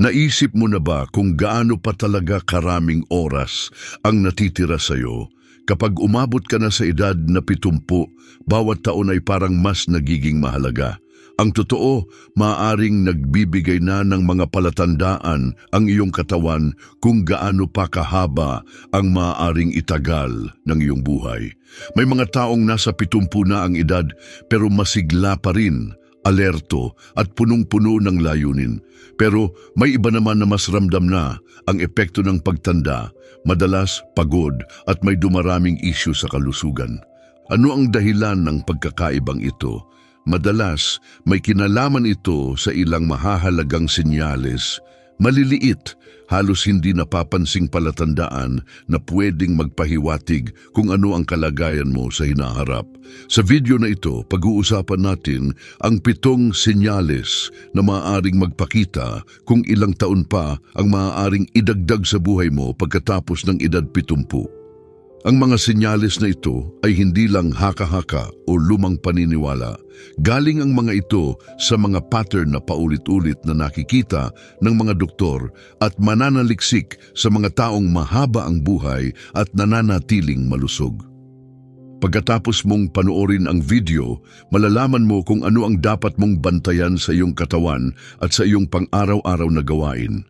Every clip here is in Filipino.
Naisip mo na ba kung gaano pa talaga karaming oras ang natitira sa'yo? Kapag umabot ka na sa edad na 70, bawat taon ay parang mas nagiging mahalaga. Ang totoo, maaaring nagbibigay na ng mga palatandaan ang iyong katawan kung gaano pa kahaba ang maaaring itagal ng iyong buhay. May mga taong nasa 70 na ang edad pero masigla pa rin, alerto at punong-puno ng layunin. Pero may iba naman na mas ramdam na ang epekto ng pagtanda, madalas pagod at may dumaraming issue sa kalusugan. Ano ang dahilan ng pagkakaibang ito? Madalas may kinalaman ito sa ilang mahahalagang senyales, maliliit, halos hindi napapansing palatandaan na pwedeng magpahiwatig kung ano ang kalagayan mo sa hinaharap. Sa video na ito, pag-uusapan natin ang 7 senyales na maaaring magpakita kung ilang taon pa ang maaaring idagdag sa buhay mo pagkatapos ng edad 70. Ang mga senyales na ito ay hindi lang haka-haka o lumang paniniwala. Galing ang mga ito sa mga pattern na paulit-ulit na nakikita ng mga doktor at mananaliksik sa mga taong mahaba ang buhay at nananatiling malusog. Pagkatapos mong panoorin ang video, malalaman mo kung ano ang dapat mong bantayan sa iyong katawan at sa iyong pang-araw-araw na gawain.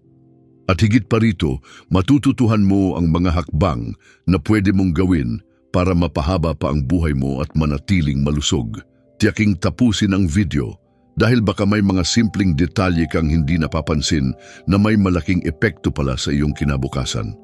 At higit pa rito, matututuhan mo ang mga hakbang na pwede mong gawin para mapahaba pa ang buhay mo at manatiling malusog. Tiyaking tapusin ang video dahil baka may mga simpleng detalye kang hindi napapansin na may malaking epekto pala sa iyong kinabukasan.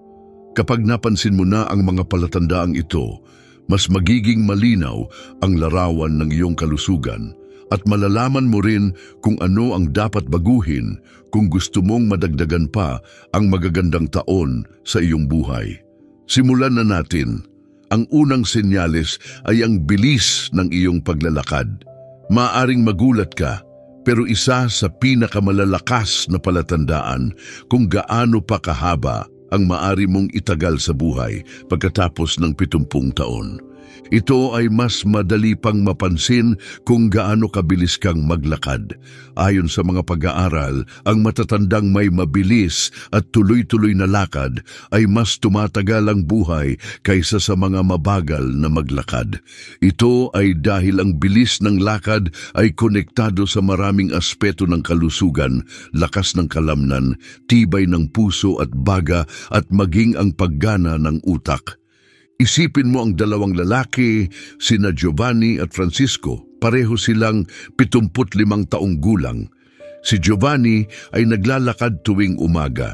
Kapag napansin mo na ang mga palatandaang ito, mas magiging malinaw ang larawan ng iyong kalusugan at malalaman mo rin kung ano ang dapat baguhin kung gusto mong madagdagan pa ang magagandang taon sa iyong buhay. Simulan na natin. Ang unang senyales ay ang bilis ng iyong paglalakad. Maaring magulat ka, pero isa sa pinakamalalakas na palatandaan kung gaano pa kahaba ang maaari mong itagal sa buhay pagkatapos ng 70 taon. Ito ay mas madali pang mapansin kung gaano kabilis kang maglakad. Ayon sa mga pag-aaral, ang matatandang may mabilis at tuloy-tuloy na lakad ay mas tumatagal ang buhay kaysa sa mga mabagal na maglakad. Ito ay dahil ang bilis ng lakad ay konektado sa maraming aspeto ng kalusugan, lakas ng kalamnan, tibay ng puso at baga at maging ang paggana ng utak. Isipin mo ang dalawang lalaki, sina Giovanni at Francisco. Pareho silang 75 taong gulang. Si Giovanni ay naglalakad tuwing umaga.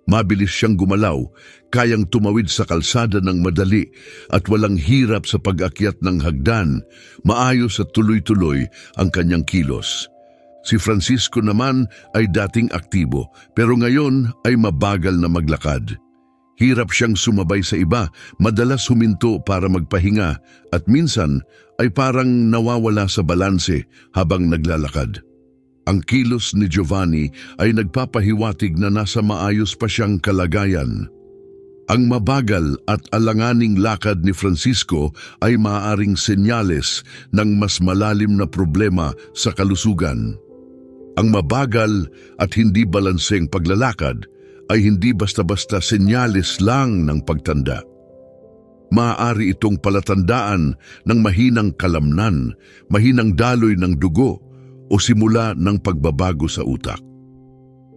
Mabilis siyang gumalaw, kayang tumawid sa kalsada ng madali at walang hirap sa pag-akyat ng hagdan. Maayos at tuloy-tuloy ang kanyang kilos. Si Francisco naman ay dating aktibo pero ngayon ay mabagal na maglakad. Hirap siyang sumabay sa iba, madalas huminto para magpahinga at minsan ay parang nawawala sa balanse habang naglalakad. Ang kilos ni Giovanni ay nagpapahiwatig na nasa maayos pa siyang kalagayan. Ang mabagal at alanganing lakad ni Francisco ay maaaring senyales ng mas malalim na problema sa kalusugan. Ang mabagal at hindi balanseng paglalakad ay hindi basta-basta senyales lang ng pagtanda. Maaari itong palatandaan ng mahinang kalamnan, mahinang daloy ng dugo o simula ng pagbabago sa utak.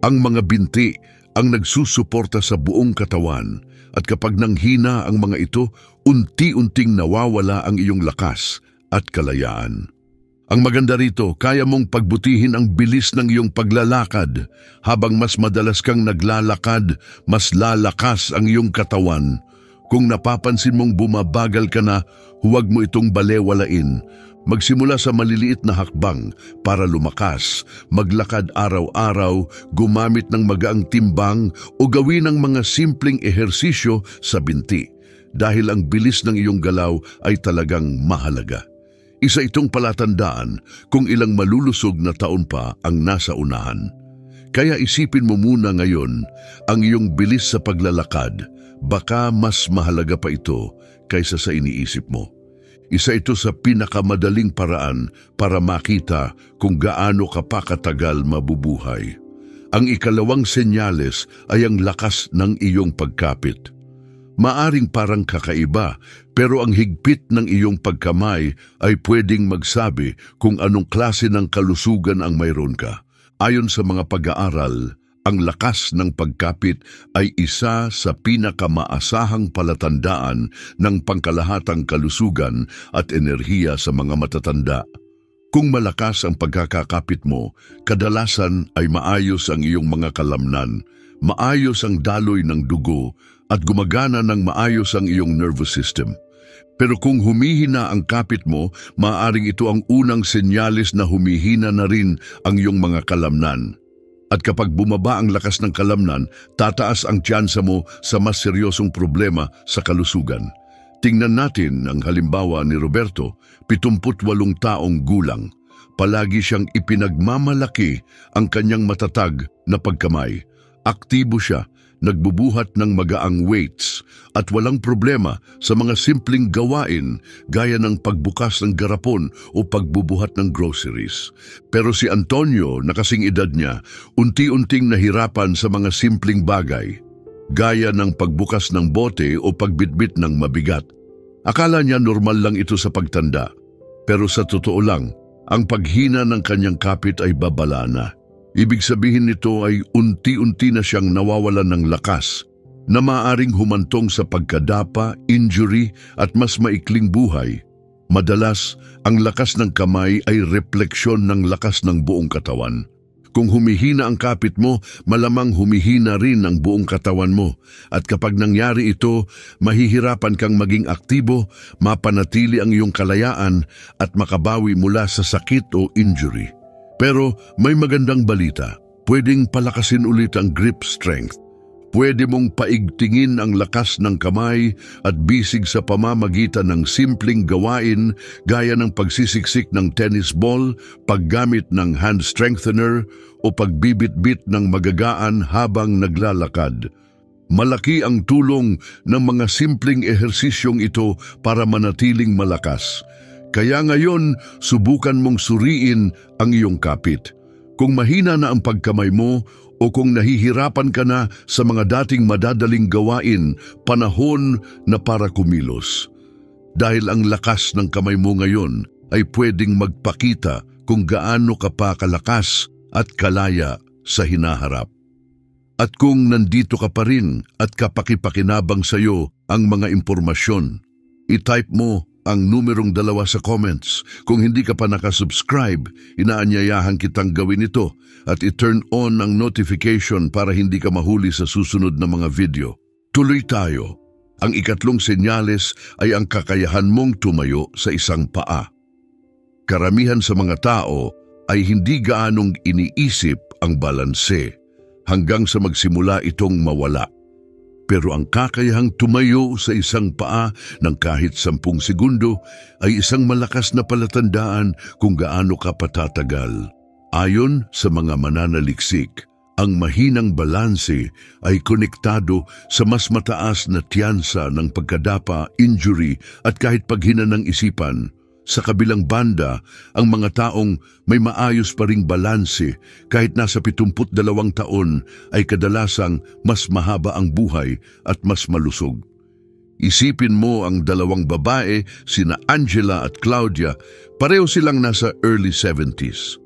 Ang mga binti ang nagsusuporta sa buong katawan at kapag nanghina ang mga ito, unti-unting nawawala ang iyong lakas at kalayaan. Ang maganda rito, kaya mong pagbutihin ang bilis ng iyong paglalakad. Habang mas madalas kang naglalakad, mas lalakas ang iyong katawan. Kung napapansin mong bumabagal ka na, huwag mo itong balewalain. Magsimula sa maliliit na hakbang para lumakas, maglakad araw-araw, gumamit ng magaang timbang o gawin ang mga simpleng ehersisyo sa binti. Dahil ang bilis ng iyong galaw ay talagang mahalaga. Isa itong palatandaan kung ilang malulusog na taon pa ang nasa unahan. Kaya isipin mo muna ngayon ang iyong bilis sa paglalakad, baka mas mahalaga pa ito kaysa sa iniisip mo. Isa ito sa pinakamadaling paraan para makita kung gaano ka pa katagal mabubuhay. Ang ikalawang senyales ay ang lakas ng iyong pagkapit. Maaring parang kakaiba, pero ang higpit ng iyong pagkamay ay pwedeng magsabi kung anong klase ng kalusugan ang mayroon ka. Ayon sa mga pag-aaral, ang lakas ng pagkapit ay isa sa pinakamaasahang palatandaan ng pangkalahatang kalusugan at enerhiya sa mga matatanda. Kung malakas ang pagkakakapit mo, kadalasan ay maayos ang iyong mga kalamnan, maayos ang daloy ng dugo, at gumagana ng maayos ang iyong nervous system. Pero kung humihina ang kapit mo, maaaring ito ang unang senyales na humihina na rin ang iyong mga kalamnan. At kapag bumaba ang lakas ng kalamnan, tataas ang tsansa mo sa mas seryosong problema sa kalusugan. Tingnan natin ang halimbawa ni Roberto, 78 taong gulang. Palagi siyang ipinagmamalaki ang kanyang matatag na pagkamay. Aktibo siya, nagbubuhat ng magaang weights at walang problema sa mga simpleng gawain gaya ng pagbukas ng garapon o pagbubuhat ng groceries. Pero si Antonio, na kasing edad niya, unti-unting nahirapan sa mga simpleng bagay, gaya ng pagbukas ng bote o pagbitbit ng mabigat. Akala niya normal lang ito sa pagtanda, pero sa totoo lang, ang paghina ng kanyang kapit ay babala na. Ibig sabihin nito ay unti-unti na siyang nawawalan ng lakas na maaaring humantong sa pagkadapa, injury at mas maikling buhay. Madalas, ang lakas ng kamay ay refleksyon ng lakas ng buong katawan. Kung humihina ang kapit mo, malamang humihina rin ang buong katawan mo. At kapag nangyari ito, mahihirapan kang maging aktibo, mapanatili ang iyong kalayaan at makabawi mula sa sakit o injury. Pero may magandang balita, pwedeng palakasin ulit ang grip strength. Pwede mong paigtingin ang lakas ng kamay at bisig sa pamamagitan ng simpleng gawain gaya ng pagsisiksik ng tennis ball, paggamit ng hand strengthener o pagbibitbit ng magagaan habang naglalakad. Malaki ang tulong ng mga simpleng ehersisyong ito para manatiling malakas. Kaya ngayon, subukan mong suriin ang iyong kapit. Kung mahina na ang pagkamay mo o kung nahihirapan ka na sa mga dating madadaling gawain, panahon na para kumilos. Dahil ang lakas ng kamay mo ngayon ay pwedeng magpakita kung gaano ka pa kalakas at kalaya sa hinaharap. At kung nandito ka pa rin at kapakipakinabang sa iyo ang mga impormasyon, i-type mo ang numerong 2 sa comments. Kung hindi ka pa nakasubscribe, inaanyayahan kitang gawin ito at i-turn on ang notification para hindi ka mahuli sa susunod na mga video. Tuloy tayo. Ang ikatlong senyales ay ang kakayahan mong tumayo sa isang paa. Karamihan sa mga tao ay hindi gaanong iniisip ang balanse hanggang sa magsimula itong mawala. Pero ang kakayahang tumayo sa isang paa ng kahit 10 segundo ay isang malakas na palatandaan kung gaano ka patatagal. Ayon sa mga mananaliksik, ang mahinang balanse ay konektado sa mas mataas na tiyansa ng pagkadapa, injury at kahit paghina ng isipan. Sa kabilang banda, ang mga taong may maayos pa ring balanse kahit nasa 72 taon ay kadalasang mas mahaba ang buhay at mas malusog. Isipin mo ang 2 babae, sina Angela at Claudia, pareho silang nasa early 70s.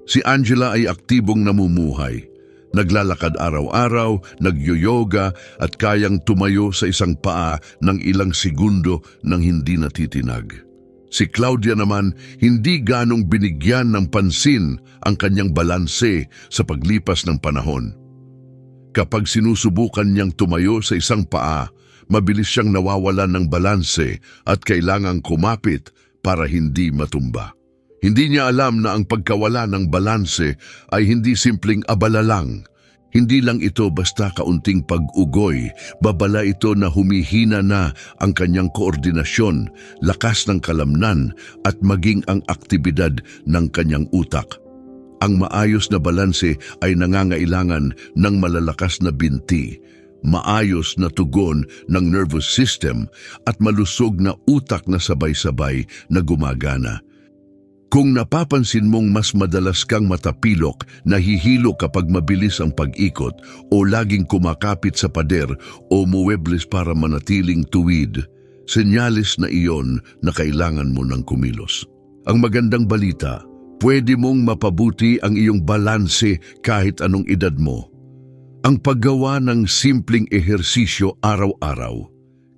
Si Angela ay aktibong namumuhay. Naglalakad araw-araw, nagyoyoga at kayang tumayo sa isang paa ng ilang segundo nang hindi natitinag. Si Claudia naman, hindi ganong binigyan ng pansin ang kanyang balanse sa paglipas ng panahon. Kapag sinusubukan niyang tumayo sa isang paa, mabilis siyang nawawalan ng balanse at kailangang kumapit para hindi matumba. Hindi niya alam na ang pagkawala ng balanse ay hindi simpleng abala lang. Hindi lang ito basta kaunting pag-ugoy, babala ito na humihina na ang kanyang koordinasyon, lakas ng kalamnan at maging ang aktibidad ng kanyang utak. Ang maayos na balanse ay nangangailangan ng malalakas na binti, maayos na tugon ng nervous system at malusog na utak na sabay-sabay na gumagana. Kung napapansin mong mas madalas kang matapilok, nahihilo kapag mabilis ang pag-ikot o laging kumakapit sa pader o muwebles para manatiling tuwid, senyales na iyon na kailangan mo ng kumilos. Ang magandang balita, pwede mong mapabuti ang iyong balanse kahit anong edad mo. Ang paggawa ng simpleng ehersisyo araw-araw,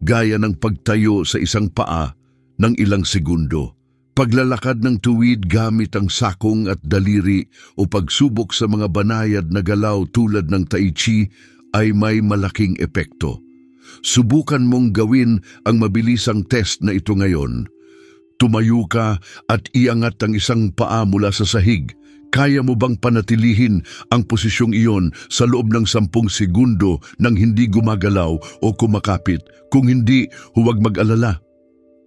gaya ng pagtayo sa isang paa ng ilang segundo, paglalakad ng tuwid gamit ang sakong at daliri o pagsubok sa mga banayad na galaw tulad ng tai chi ay may malaking epekto. Subukan mong gawin ang mabilisang test na ito ngayon. Tumayo ka at iangat ang isang paa mula sa sahig. Kaya mo bang panatilihin ang posisyong iyon sa loob ng 10 segundo nang hindi gumagalaw o kumakapit? Kung hindi, huwag mag-alala.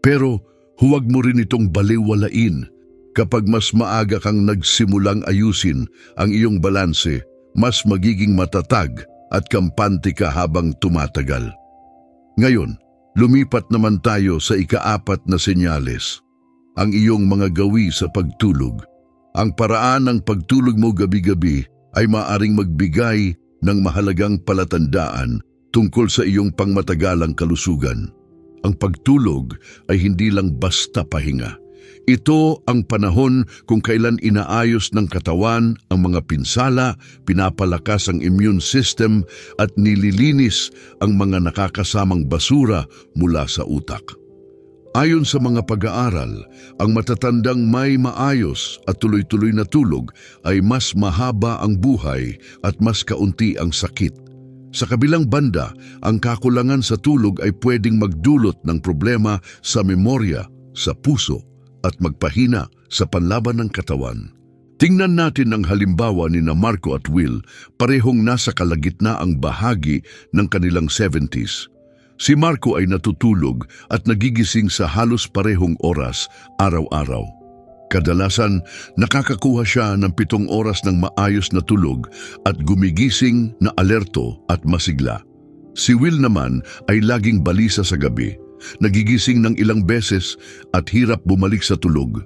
Pero huwag mo rin itong baliwalain. Kapag mas maaga kang nagsimulang ayusin ang iyong balanse, mas magiging matatag at kampante ka habang tumatagal. Ngayon, lumipat naman tayo sa ika-4 na senyales. Ang iyong mga gawi sa pagtulog. Ang paraan ng pagtulog mo gabi-gabi ay maaaring magbigay ng mahalagang palatandaan tungkol sa iyong pangmatagalang kalusugan. Ang pagtulog ay hindi lang basta pahinga. Ito ang panahon kung kailan inaayos ng katawan ang mga pinsala, pinapalakas ang immune system at nililinis ang mga nakakasamang basura mula sa utak. Ayon sa mga pag-aaral, ang matatandang may maayos at tuloy-tuloy na tulog ay mas mahaba ang buhay at mas kaunti ang sakit. Sa kabilang banda, ang kakulangan sa tulog ay pwedeng magdulot ng problema sa memorya, sa puso, at magpahina sa panlaban ng katawan. Tingnan natin ang halimbawa ni Marco at Will, parehong nasa kalagitnaang bahagi ng kanilang 70s. Si Marco ay natutulog at nagigising sa halos parehong oras araw-araw. Kadalasan, nakakakuha siya ng 7 oras ng maayos na tulog at gumigising na alerto at masigla. Si Will naman ay laging balisa sa gabi, nagigising ng ilang beses at hirap bumalik sa tulog.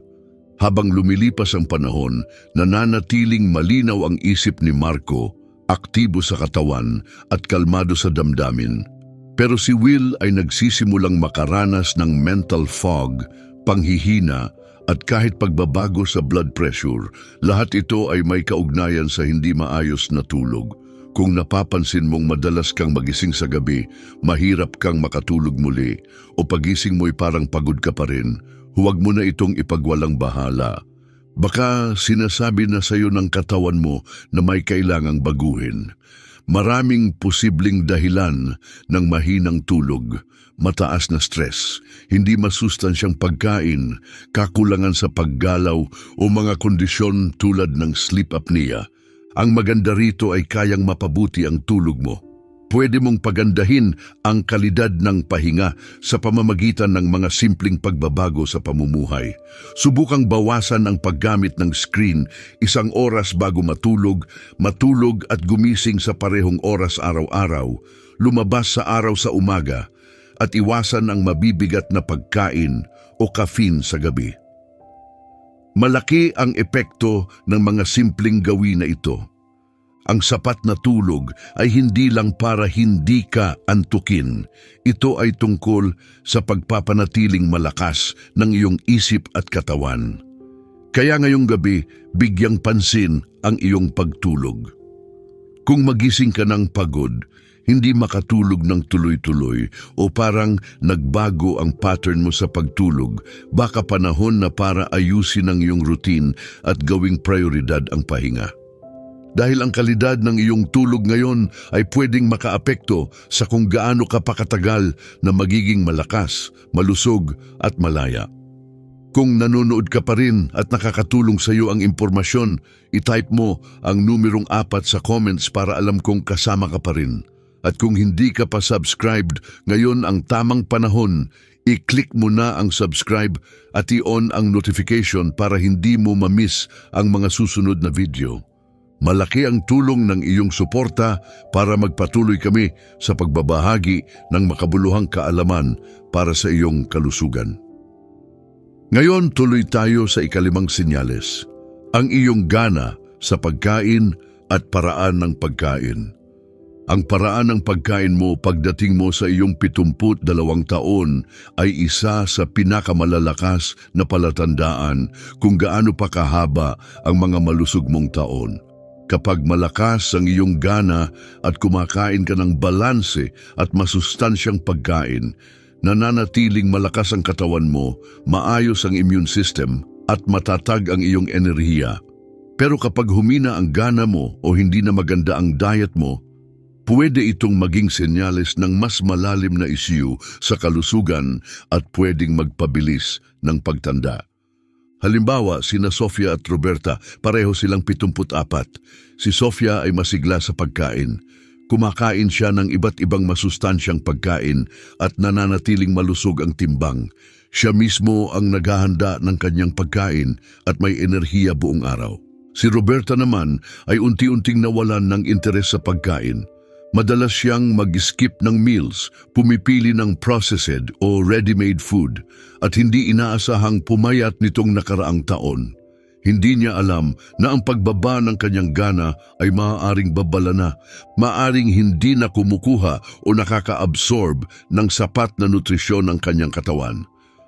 Habang lumilipas ang panahon, nananatiling malinaw ang isip ni Marco, aktibo sa katawan at kalmado sa damdamin. Pero si Will ay nagsisimulang makaranas ng mental fog, panghihina, at kahit pagbabago sa blood pressure. Lahat ito ay may kaugnayan sa hindi maayos na tulog. Kung napapansin mong madalas kang magising sa gabi, mahirap kang makatulog muli, o pagising mo'y parang pagod ka pa rin, huwag mo na itong ipagwalang bahala. Baka sinasabi na sa'yo ng katawan mo na may kailangang baguhin. Maraming posibleng dahilan ng mahinang tulog, mataas na stress, hindi masustansyang pagkain, kakulangan sa paggalaw o mga kondisyon tulad ng sleep apnea. Ang maganda rito ay kayang mapabuti ang tulog mo. Pwede mong pagandahin ang kalidad ng pahinga sa pamamagitan ng mga simpleng pagbabago sa pamumuhay. Subukang bawasan ang paggamit ng screen 1 oras bago matulog at gumising sa parehong oras araw-araw, lumabas sa araw sa umaga, at iwasan ang mabibigat na pagkain o caffeine sa gabi. Malaki ang epekto ng mga simpleng gawin na ito. Ang sapat na tulog ay hindi lang para hindi ka antukin. Ito ay tungkol sa pagpapanatiling malakas ng iyong isip at katawan. Kaya ngayong gabi, bigyang pansin ang iyong pagtulog. Kung magising ka ng pagod, hindi makatulog ng tuloy-tuloy o parang nagbago ang pattern mo sa pagtulog, baka panahon na para ayusin ang iyong routine at gawing prioridad ang pahinga. Dahil ang kalidad ng iyong tulog ngayon ay pwedeng makaapekto sa kung gaano ka pakatagal na magiging malakas, malusog at malaya. Kung nanonood ka pa rin at nakakatulong sa iyo ang impormasyon, i-type mo ang numerong 4 sa comments para alam kong kasama ka pa rin. At kung hindi ka pa subscribed, ngayon ang tamang panahon, i-click mo na ang subscribe at i-on ang notification para hindi mo ma-miss ang mga susunod na video. Malaki ang tulong ng iyong suporta para magpatuloy kami sa pagbabahagi ng makabuluhang kaalaman para sa iyong kalusugan. Ngayon tuloy tayo sa ikalimang senyales, ang iyong gana sa pagkain at paraan ng pagkain. Ang paraan ng pagkain mo pagdating mo sa iyong 72 taon ay isa sa pinakamalalakas na palatandaan kung gaano pa kahaba ang mga malusog mong taon. Kapag malakas ang iyong gana at kumakain ka ng balanse at masustansyang pagkain, nananatiling malakas ang katawan mo, maayos ang immune system at matatag ang iyong enerhiya. Pero kapag humina ang gana mo o hindi na maganda ang diet mo, pwede itong maging senyales ng mas malalim na issue sa kalusugan at pwedeng magpabilis ng pagtanda. Halimbawa, sina Sofia at Roberta, pareho silang 74. Si Sofia ay masigla sa pagkain. Kumakain siya ng iba't ibang masustansyang pagkain at nananatiling malusog ang timbang. Siya mismo ang naghahanda ng kanyang pagkain at may enerhiya buong araw. Si Roberta naman ay unti-unting nawalan ng interes sa pagkain. Madalas siyang mag-skip ng meals, pumipili ng processed o ready-made food at hindi inaasahang pumayat nitong nakaraang taon. Hindi niya alam na ang pagbaba ng kanyang gana ay maaaring babala na, maaaring hindi na kumukuha o nakaka-absorb ng sapat na nutrisyon ng kanyang katawan.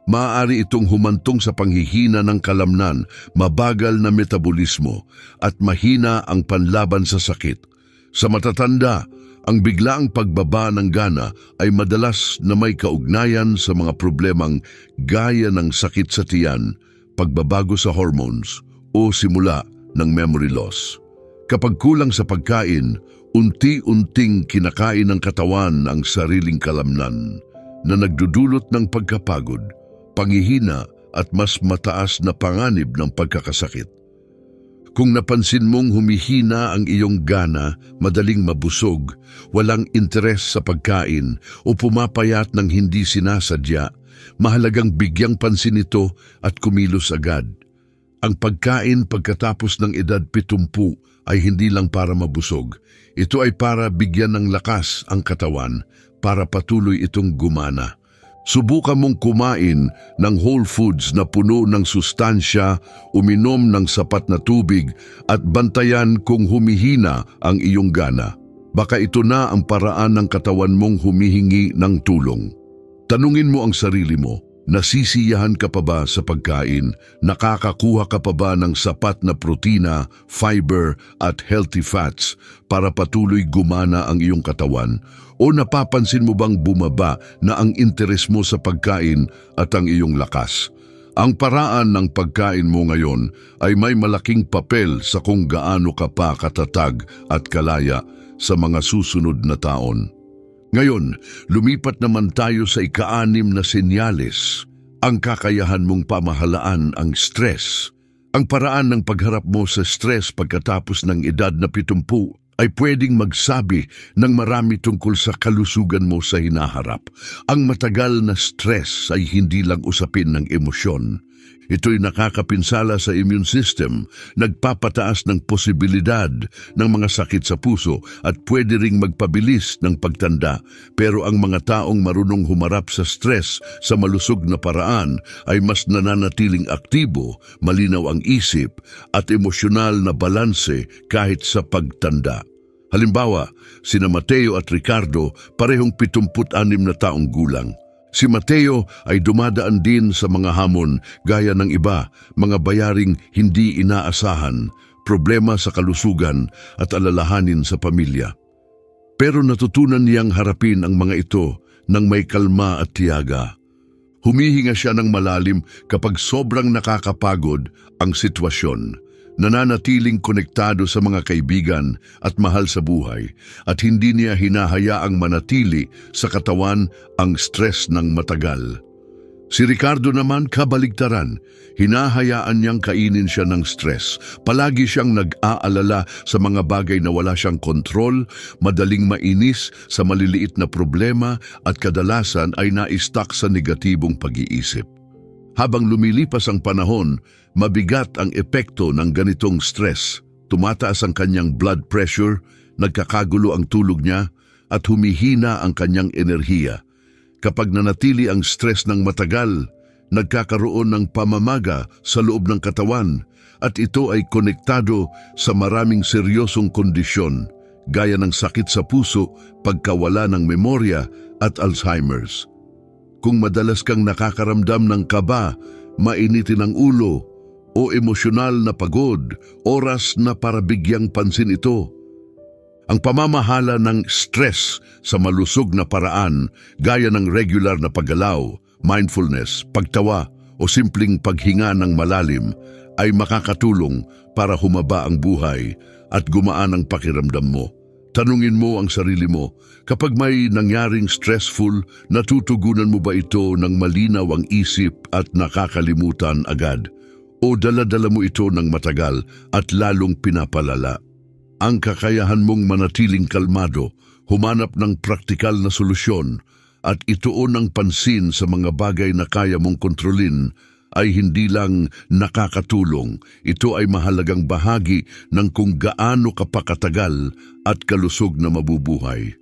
Maaari itong humantong sa panghihina ng kalamnan, mabagal na metabolismo at mahina ang panlaban sa sakit. Sa matatanda, ang biglaang pagbaba ng gana ay madalas na may kaugnayan sa mga problemang gaya ng sakit sa tiyan, pagbabago sa hormones, o simula ng memory loss. Kapag kulang sa pagkain, unti-unting kinakain ng katawan ang sariling kalamnan na nagdudulot ng pagkapagod, panghihina at mas mataas na panganib ng pagkakasakit. Kung napansin mong humihina ang iyong gana, madaling mabusog, walang interes sa pagkain o pumapayat ng hindi sinasadya, mahalagang bigyang pansin ito at kumilos agad. Ang pagkain pagkatapos ng edad 70 ay hindi lang para mabusog. Ito ay para bigyan ng lakas ang katawan para patuloy itong gumana. Subukan mong kumain ng whole foods na puno ng sustansya, uminom ng sapat na tubig at bantayan kung humihina ang iyong gana. Baka ito na ang paraan ng katawan mong humihingi ng tulong. Tanungin mo ang sarili mo, nasisiyahan ka pa ba sa pagkain? Nakakakuha ka pa ba ng sapat na protina, fiber at healthy fats para patuloy gumana ang iyong katawan? O napapansin mo bang bumaba na ang interes mo sa pagkain at ang iyong lakas? Ang paraan ng pagkain mo ngayon ay may malaking papel sa kung gaano ka pa katatag at kalaya sa mga susunod na taon. Ngayon, lumipat naman tayo sa ika-6 na senyales. Ang kakayahan mong pamahalaan ang stress. Ang paraan ng pagharap mo sa stress pagkatapos ng edad na 70 ay pwedeng magsabi ng marami tungkol sa kalusugan mo sa hinaharap. Ang matagal na stress ay hindi lang usapin ng emosyon. Ito'y nakakapinsala sa immune system, nagpapataas ng posibilidad ng mga sakit sa puso at pwede ring magpabilis ng pagtanda. Pero ang mga taong marunong humarap sa stress sa malusog na paraan ay mas nananatiling aktibo, malinaw ang isip at emosyonal na balanse kahit sa pagtanda. Halimbawa, sina Mateo at Ricardo parehong 76 na taong gulang. Si Mateo ay dumadaan din sa mga hamon gaya ng iba, mga bayaring hindi inaasahan, problema sa kalusugan at alalahanin sa pamilya. Pero natutunan niyang harapin ang mga ito ng may kalma at tiyaga. Humihinga siya ng malalim kapag sobrang nakakapagod ang sitwasyon. Nananatiling konektado sa mga kaibigan at mahal sa buhay at hindi niya hinahayaang manatili sa katawan ang stress ng matagal. Si Ricardo naman kabaligtaran, hinahayaan niyang kainin siya ng stress. Palagi siyang nag-aalala sa mga bagay na wala siyang kontrol, madaling mainis sa maliliit na problema at kadalasan ay na-stuck sa negatibong pag-iisip. Habang lumilipas ang panahon, mabigat ang epekto ng ganitong stress. Tumataas ang kanyang blood pressure, nagkakagulo ang tulog niya, at humihina ang kanyang enerhiya. Kapag nanatili ang stress ng matagal, nagkakaroon ng pamamaga sa loob ng katawan at ito ay konektado sa maraming seryosong kondisyon gaya ng sakit sa puso, pagkawala ng memorya at Alzheimer's. Kung madalas kang nakakaramdam ng kaba, mainitin ang ulo o emosyonal na pagod, oras na para bigyang pansin ito. Ang pamamahala ng stress sa malusog na paraan gaya ng regular na paggalaw, mindfulness, pagtawa o simpleng paghinga ng malalim ay makakatulong para humaba ang buhay at gumaan ang pakiramdam mo. Tanungin mo ang sarili mo, kapag may nangyaring stressful, natutugunan mo ba ito ng malinaw ang isip at nakakalimutan agad? O dala-dala mo ito ng matagal at lalong pinapalala? Ang kakayahan mong manatiling kalmado, humanap ng praktikal na solusyon, at ituon ng pansin sa mga bagay na kaya mong kontrolin ay hindi lang nakakatulong, ito ay mahalagang bahagi ng kung gaano ka pa katagal at kalusog na mabubuhay.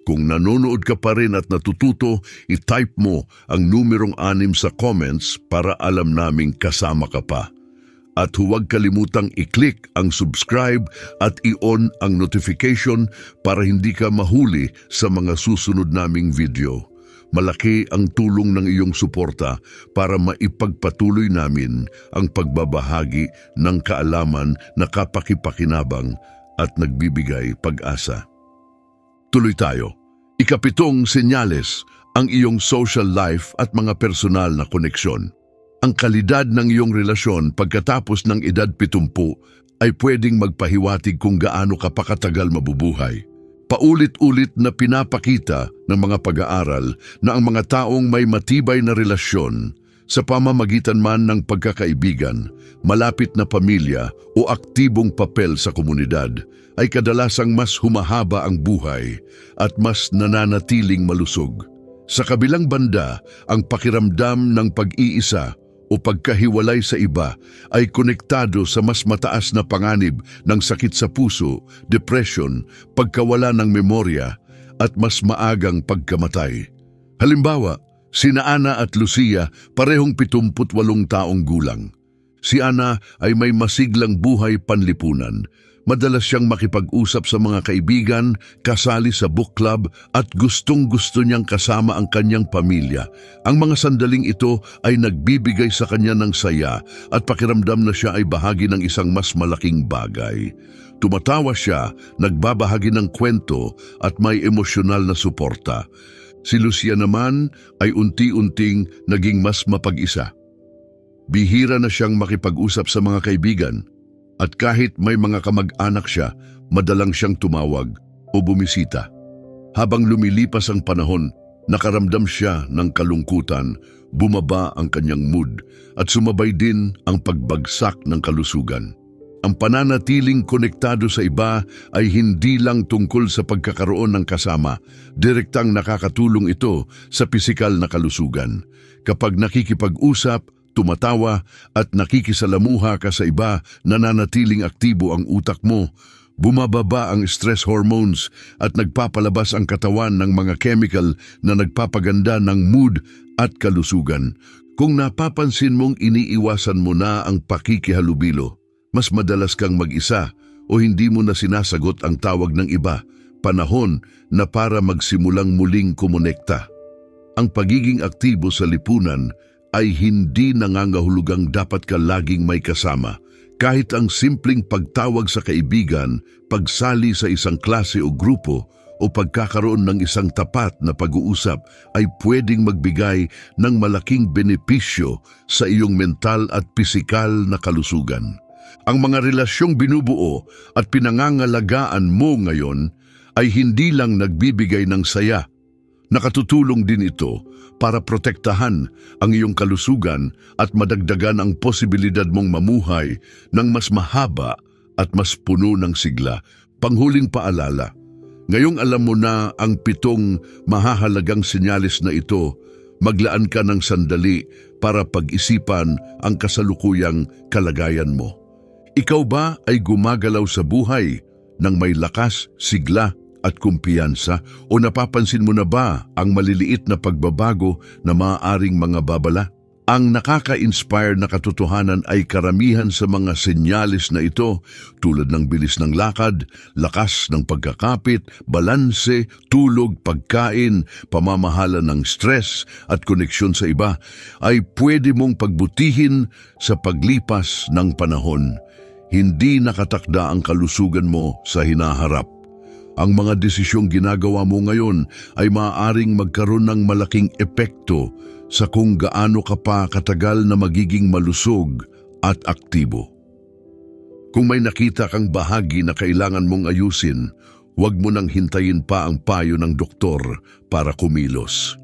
Kung nanonood ka pa rin at natututo, i-type mo ang numerong 6 sa comments para alam naming kasama ka pa. At huwag kalimutang i-click ang subscribe at i-on ang notification para hindi ka mahuli sa mga susunod naming video. Malaki ang tulong ng iyong suporta para maipagpatuloy namin ang pagbabahagi ng kaalaman na kapakipakinabang at nagbibigay pag-asa. Tuloy tayo. Ika-7, senyales, ang iyong social life at mga personal na koneksyon. Ang kalidad ng iyong relasyon pagkatapos ng edad 70 ay pwedeng magpahiwatig kung gaano ka pa katagal mabubuhay. Paulit-ulit na pinapakita ng mga pag-aaral na ang mga taong may matibay na relasyon sa pamamagitan man ng pagkakaibigan, malapit na pamilya o aktibong papel sa komunidad ay kadalasang mas humahaba ang buhay at mas nananatiling malusog. Sa kabilang banda, ang pakiramdam ng pag-iisa o pagkahiwalay sa iba ay konektado sa mas mataas na panganib ng sakit sa puso, depression, pagkawala ng memorya at mas maagang pagkamatay. Halimbawa, sina Ana at Lucia parehong 78 taong gulang. Si Ana ay may masiglang buhay panlipunan. Madalas siyang makipag-usap sa mga kaibigan, kasali sa book club at gustong-gusto niyang kasama ang kanyang pamilya. Ang mga sandaling ito ay nagbibigay sa kanya ng saya at pakiramdam na siya ay bahagi ng isang mas malaking bagay. Tumatawa siya, nagbabahagi ng kwento at may emosyonal na suporta. Si Lucia naman ay unti-unting naging mas mapag-isa. Bihira na siyang makipag-usap sa mga kaibigan. At kahit may mga kamag-anak siya, madalang siyang tumawag o bumisita. Habang lumilipas ang panahon, nakaramdam siya ng kalungkutan, bumaba ang kanyang mood at sumabay din ang pagbagsak ng kalusugan. Ang pananatiling konektado sa iba ay hindi lang tungkol sa pagkakaroon ng kasama, direktang nakakatulong ito sa pisikal na kalusugan. Kapag nakikipag-usap, tumatawa at nakikisalamuha ka sa iba, nananatiling aktibo ang utak mo, bumababa ang stress hormones at nagpapalabas ang katawan ng mga chemical na nagpapaganda ng mood at kalusugan. Kung napapansin mong iniiwasan mo na ang pakikihalubilo, mas madalas kang mag-isa o hindi mo na sinasagot ang tawag ng iba, panahon na para magsimulang muling kumonekta. Ang pagiging aktibo sa lipunan ay hindi nangangahulugang dapat ka laging may kasama. Kahit ang simpleng pagtawag sa kaibigan, pagsali sa isang klase o grupo, o pagkakaroon ng isang tapat na pag-uusap ay pwedeng magbigay ng malaking benepisyo sa iyong mental at pisikal na kalusugan. Ang mga relasyong binubuo at pinangangalagaan mo ngayon ay hindi lang nagbibigay ng saya. Nakatutulong din ito para protektahan ang iyong kalusugan at madagdagan ang posibilidad mong mamuhay ng mas mahaba at mas puno ng sigla. Panghuling paalala, ngayong alam mo na ang 7 mahahalagang senyales na ito, maglaan ka ng sandali para pag-isipan ang kasalukuyang kalagayan mo. Ikaw ba ay gumagalaw sa buhay ng may lakas, sigla at kumpiyansa o napapansin mo na ba ang maliliit na pagbabago na maaaring mga babala? Ang nakaka-inspire na katotohanan ay karamihan sa mga senyalis na ito tulad ng bilis ng lakad, lakas ng pagkakapit, balanse, tulog, pagkain, pamamahala ng stress at koneksyon sa iba ay pwede mong pagbutihin sa paglipas ng panahon. Hindi nakatakda ang kalusugan mo sa hinaharap. Ang mga desisyong ginagawa mo ngayon ay maaaring magkaroon ng malaking epekto sa kung gaano ka pa katagal na magiging malusog at aktibo. Kung may nakita kang bahagi na kailangan mong ayusin, huwag mo nang hintayin pa ang payo ng doktor para kumilos.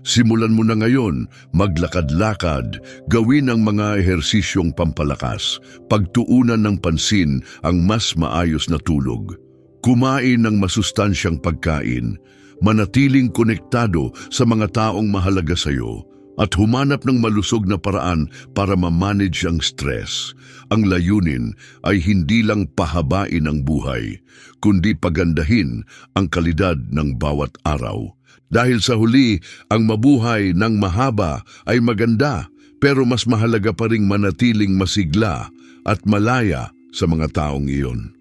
Simulan mo na ngayon, maglakad-lakad, gawin ang mga ehersisyong pampalakas, pagtuunan ng pansin ang mas maayos na tulog. Kumain ng masustansyang pagkain, manatiling konektado sa mga taong mahalaga sa iyo, at humanap ng malusog na paraan para ma-manage ang stress. Ang layunin ay hindi lang pahabain ang buhay, kundi pagandahin ang kalidad ng bawat araw. Dahil sa huli, ang mabuhay ng mahaba ay maganda, pero mas mahalaga pa ring manatiling masigla at malaya sa mga taong iyon.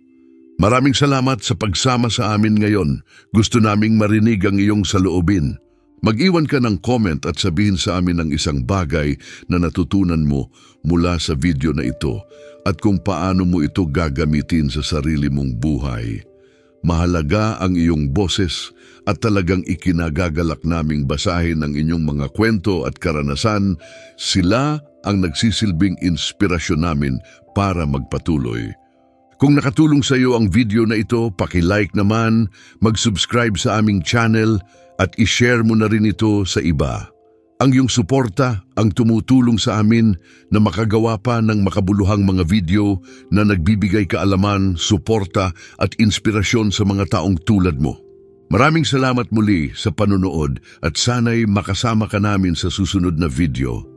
Maraming salamat sa pagsama sa amin ngayon. Gusto naming marinig ang iyong saloobin. Mag-iwan ka ng comment at sabihin sa amin ang isang bagay na natutunan mo mula sa video na ito at kung paano mo ito gagamitin sa sarili mong buhay. Mahalaga ang iyong boses at talagang ikinagagalak naming basahin ang inyong mga kwento at karanasan. Sila ang nagsisilbing inspirasyon namin para magpatuloy. Kung nakatulong sa iyo ang video na ito, paki-like naman, mag-subscribe sa aming channel at i-share mo na rin ito sa iba. Ang iyong suporta ang tumutulong sa amin na makagawa pa ng makabuluhang mga video na nagbibigay kaalaman, suporta at inspirasyon sa mga taong tulad mo. Maraming salamat muli sa panonood at sana'y makasama ka namin sa susunod na video.